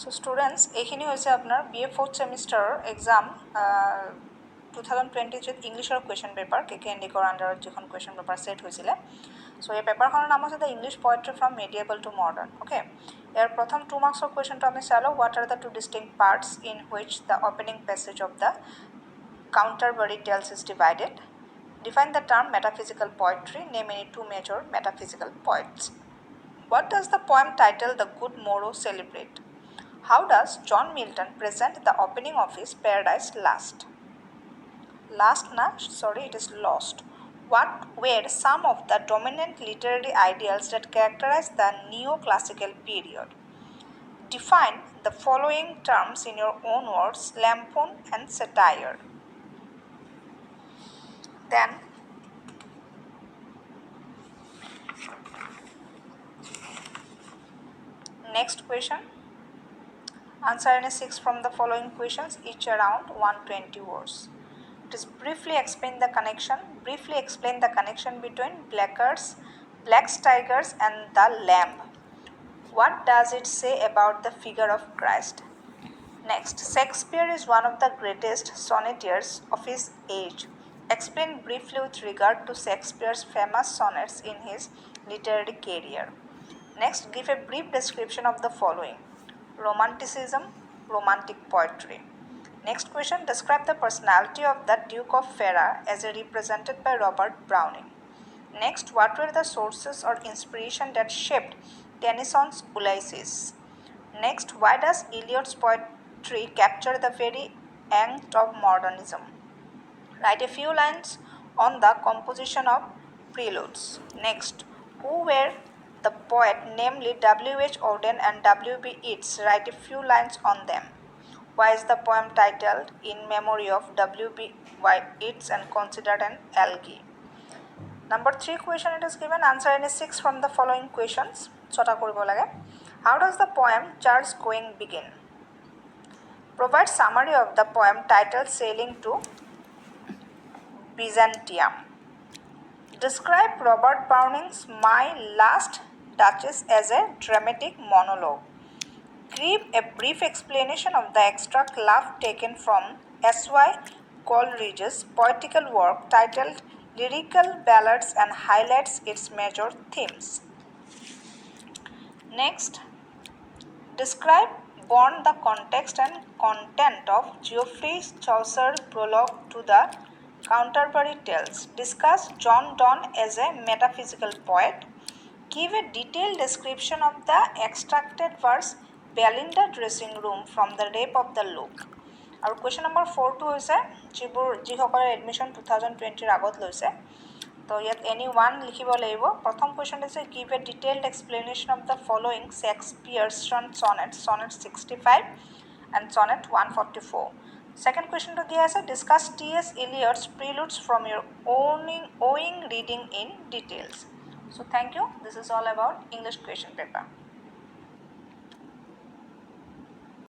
So students, এইখিনি হৈছে আপোনাৰ BA 4th semester exam 2023 ইংলিছৰ কুৱেশ্যন পেপাৰ KKNDকৰ আণ্ডাৰত যিখন কুৱেশ্যন পেপাৰ সেট হৈছিলে। সো এই পেপাৰখনৰ নাম হৈছে the English poetry from medieval to modern. Okay, ইয়াৰ প্ৰথম 2 মাৰ্কছৰ কুৱেশ্যনটো আমি চালো, what are the 2 distinct parts in which the opening passage of the counterbury tales is divided. Define the term metaphysical poetry. Name any 2 major metaphysical poets. What does the poem title The Good Morrow celebrate? How does John Milton present the opening of his Paradise Lost? It is Lost. What were some of the dominant literary ideals that characterize the neoclassical period? Define the following terms in your own words: lampoon and satire. Then next question, answer any 6 from the following questions, each around 120 words. It is briefly explain the connection between black tigers and the lamb. What does it say about the figure of Christ? Next, Shakespeare is one of the greatest sonneteers of his age. Explain briefly with regard to Shakespeare's famous sonnets in his literary career. Next, give a brief description of the following: romanticism, romantic poetry. Next question, describe the personality of the Duke of Ferrara as represented by Robert Browning. Next, what were the sources or inspiration that shaped Tennyson's Ulysses? Next, why does Eliot's poetry capture the very angst of modernism? Write a few lines on the composition of preludes. Next, who were the poet, namely W.H. Auden and W.B. Yeats? Write a few lines on them. Why is the poem titled In Memory of W.B. Yeats and considered an elegy? Number 3 question, it is given, answer any 6 from the following questions. Chota koribo lage. How does the poem Church Going begin? Provide summary of the poem titled Sailing to Byzantium. Describe Robert Browning's My Last Duchess as a dramatic monologue. Give a brief explanation of the extract love taken from S.Y. Coleridge's poetical work titled Lyrical Ballads and highlights its major themes. Next, describe Born the context and content of Geoffrey Chaucer's prologue to the Canterbury Tales. Discuss John Donne as a metaphysical poet. Give a detailed description of the extracted verse Belinda dressing room from the Rape of the Lock. Our question number 4 to হৈছে যিসকলে admission 2020 আগত লৈছে, তো ইয়াত any one লিখিব লাগিব। প্ৰথম question হৈছে give a detailed explanation of the following Shakespeare's sonnet 65 and sonnet 144. Second question to দিয়া আছে discuss T.S. Eliot's preludes from your own reading in details. So thank you. This is all about English question paper.